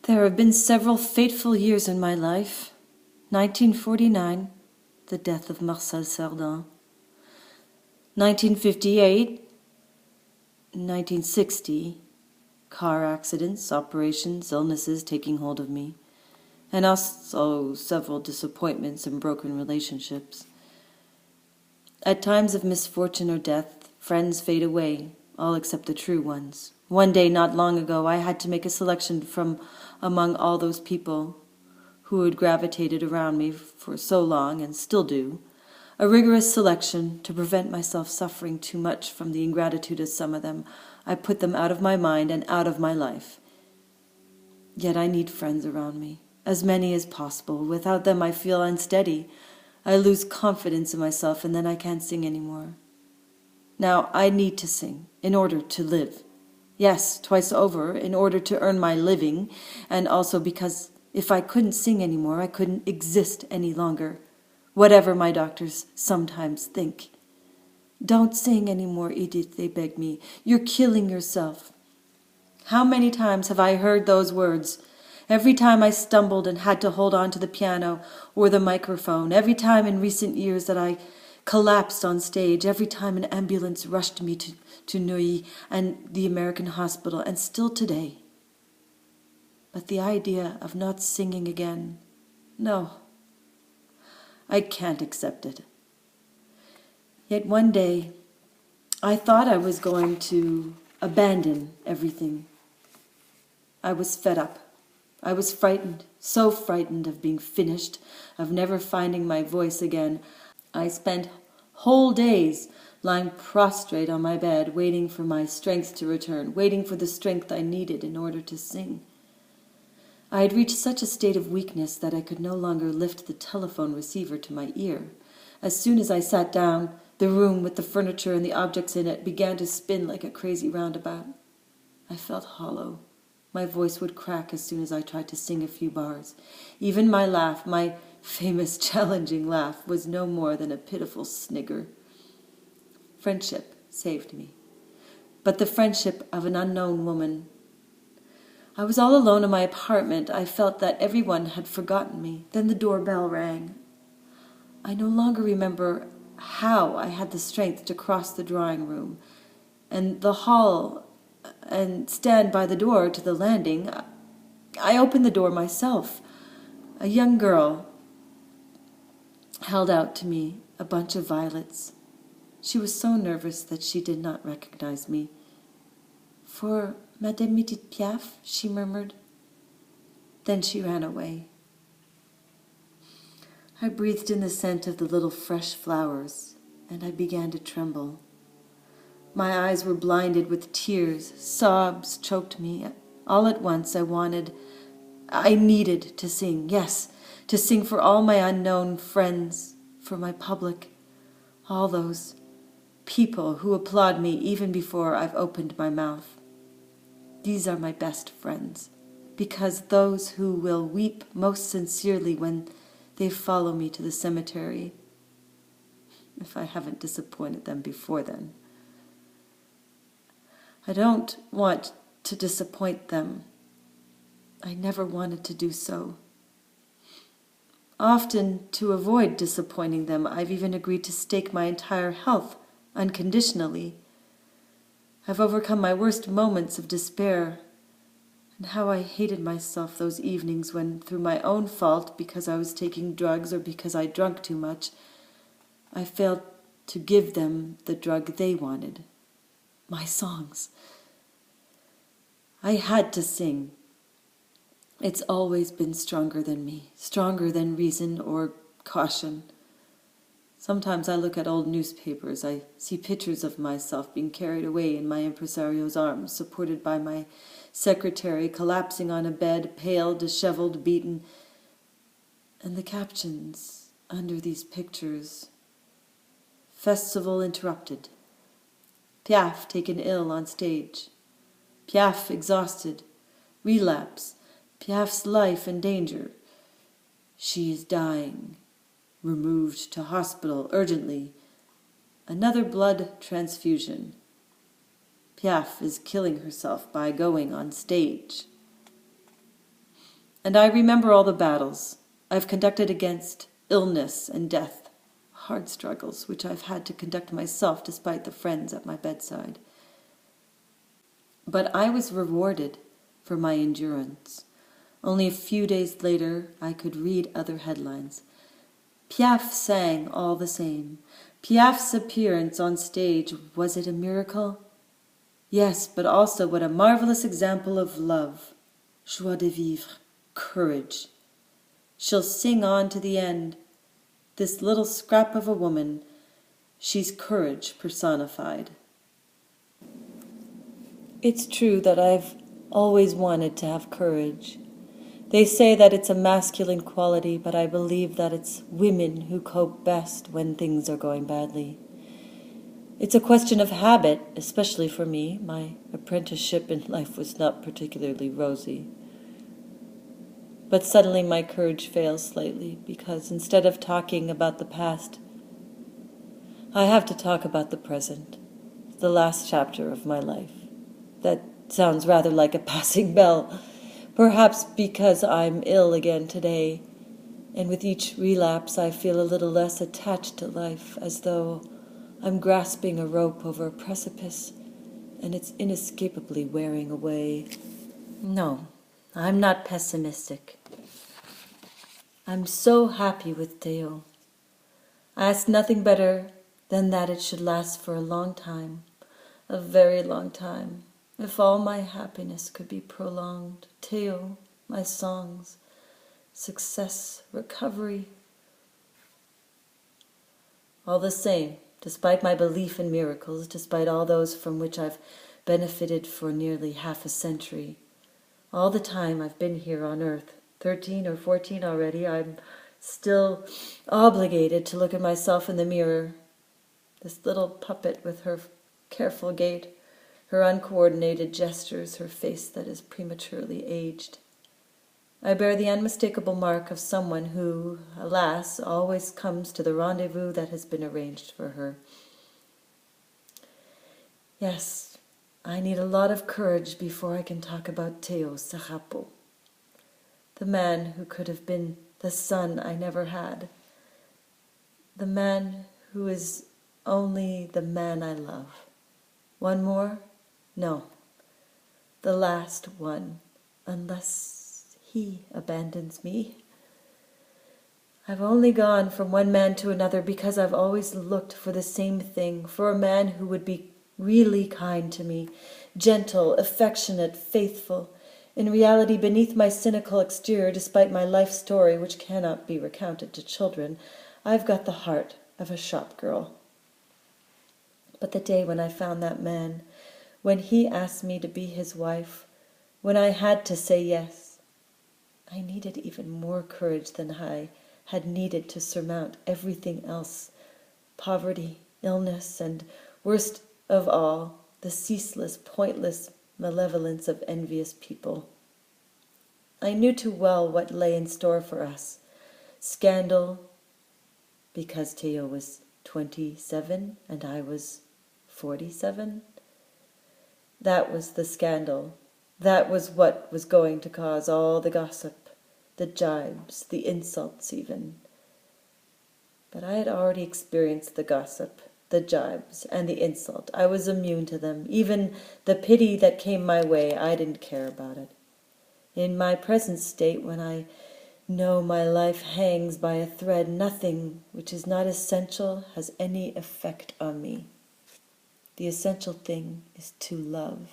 There have been several fateful years in my life. 1949, the death of Marcel Cerdan. 1958, 1960, car accidents, operations, illnesses taking hold of me, and also several disappointments and broken relationships. At times of misfortune or death, friends fade away, all except the true ones. One day, not long ago, I had to make a selection from among all those people who had gravitated around me for so long and still do, a rigorous selection to prevent myself suffering too much from the ingratitude of some of them. I put them out of my mind and out of my life. Yet I need friends around me, as many as possible. Without them I feel unsteady. I lose confidence in myself, and then I can't sing anymore. Now I need to sing in order to live. Yes, twice over, in order to earn my living, and also because if I couldn't sing anymore, I couldn't exist any longer, whatever my doctors sometimes think. Don't sing anymore, Edith, they beg me. You're killing yourself. How many times have I heard those words? Every time I stumbled and had to hold on to the piano or the microphone, every time in recent years that I collapsed on stage, every time an ambulance rushed me to Neuilly and the American hospital, and still today. But the idea of not singing again, no, I can't accept it. Yet one day, I thought I was going to abandon everything. I was fed up. I was frightened, so frightened of being finished, of never finding my voice again. I spent whole days lying prostrate on my bed, waiting for my strength to return, waiting for the strength I needed in order to sing. I had reached such a state of weakness that I could no longer lift the telephone receiver to my ear. As soon as I sat down, the room with the furniture and the objects in it began to spin like a crazy roundabout. I felt hollow. My voice would crack as soon as I tried to sing a few bars. Even my laugh, my famous challenging laugh, was no more than a pitiful snigger. Friendship saved me, but the friendship of an unknown woman. I was all alone in my apartment. I felt that everyone had forgotten me. Then the doorbell rang. I no longer remember how I had the strength to cross the drawing room and the hall and stand by the door to the landing. I opened the door myself. A young girl held out to me a bunch of violets. She was so nervous that she did not recognize me. "For Madame Edith Piaf," she murmured. Then she ran away. I breathed in the scent of the little fresh flowers, and I began to tremble. My eyes were blinded with tears. Sobs choked me. All at once I needed to sing. Yes, to sing for all my unknown friends, for my public, all those people who applaud me even before I've opened my mouth. These are my best friends, because those who will weep most sincerely when they follow me to the cemetery, if I haven't disappointed them before then. I don't want to disappoint them. I never wanted to do so. Often, to avoid disappointing them, I've even agreed to stake my entire health unconditionally. I've overcome my worst moments of despair, and how I hated myself those evenings when, through my own fault, because I was taking drugs or because I drank too much, I failed to give them the drug they wanted, my songs. I had to sing. It's always been stronger than me, stronger than reason or caution. Sometimes I look at old newspapers. I see pictures of myself being carried away in my impresario's arms, supported by my secretary, collapsing on a bed, pale, disheveled, beaten. And the captions under these pictures: "Festival interrupted. Piaf taken ill on stage. Piaf exhausted. Relapse. Piaf's life in danger. She is dying. Removed to hospital urgently. Another blood transfusion. Piaf is killing herself by going on stage." And I remember all the battles I've conducted against illness and death, hard struggles which I've had to conduct myself despite the friends at my bedside. But I was rewarded for my endurance. Only a few days later, I could read other headlines. Piaf sang all the same. Piaf's appearance on stage, was it a miracle? Yes, but also what a marvelous example of love, joie de vivre, courage. She'll sing on to the end. This little scrap of a woman, she's courage personified. It's true that I've always wanted to have courage. They say that it's a masculine quality, but I believe that it's women who cope best when things are going badly. It's a question of habit, especially for me. My apprenticeship in life was not particularly rosy. But suddenly my courage fails slightly, because instead of talking about the past, I have to talk about the present, the last chapter of my life. That sounds rather like a passing bell, perhaps because I'm ill again today, and with each relapse I feel a little less attached to life, as though I'm grasping a rope over a precipice, and it's inescapably wearing away. No, I'm not pessimistic. I'm so happy with Theo. I ask nothing better than that it should last for a long time, a very long time. If all my happiness could be prolonged, Theo, my songs, success, recovery. All the same, despite my belief in miracles, despite all those from which I've benefited for nearly half a century, all the time I've been here on earth, 13 or 14 already, I'm still obligated to look at myself in the mirror. This little puppet with her careful gait, her uncoordinated gestures, her face that is prematurely aged. I bear the unmistakable mark of someone who, alas, always comes to the rendezvous that has been arranged for her. Yes, I need a lot of courage before I can talk about Theo Sarapo, the man who could have been the son I never had, the man who is only the man I love. One more? No, the last one, unless he abandons me. I've only gone from one man to another because I've always looked for the same thing, for a man who would be really kind to me, gentle, affectionate, faithful. In reality, beneath my cynical exterior, despite my life story, which cannot be recounted to children, I've got the heart of a shop girl. But the day when I found that man, when he asked me to be his wife, when I had to say yes, I needed even more courage than I had needed to surmount everything else, poverty, illness, and, worst of all, the ceaseless, pointless malevolence of envious people. I knew too well what lay in store for us. Scandal, because Theo was 27 and I was 47. That was the scandal. That was what was going to cause all the gossip, the jibes, the insults even. But I had already experienced the gossip, the jibes, and the insult. I was immune to them. Even the pity that came my way, I didn't care about it. In my present state, when I know my life hangs by a thread, nothing which is not essential has any effect on me. The essential thing is to love,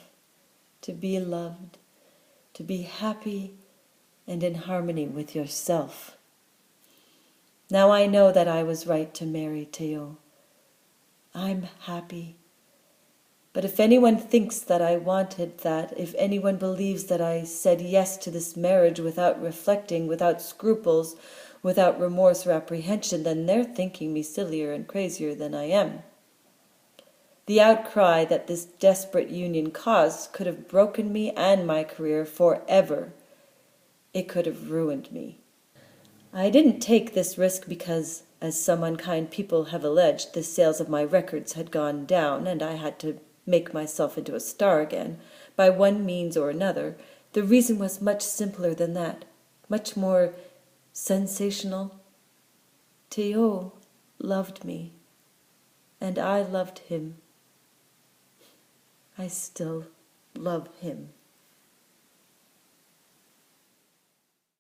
to be loved, to be happy and in harmony with yourself. Now I know that I was right to marry Theo. I'm happy. But if anyone thinks that I wanted that, if anyone believes that I said yes to this marriage without reflecting, without scruples, without remorse or apprehension, then they're thinking me sillier and crazier than I am. The outcry that this desperate union caused could have broken me and my career forever. It could have ruined me. I didn't take this risk because, as some unkind people have alleged, the sales of my records had gone down and I had to make myself into a star again, by one means or another. The reason was much simpler than that. much more sensational. Theo loved me, and I loved him. I still love him.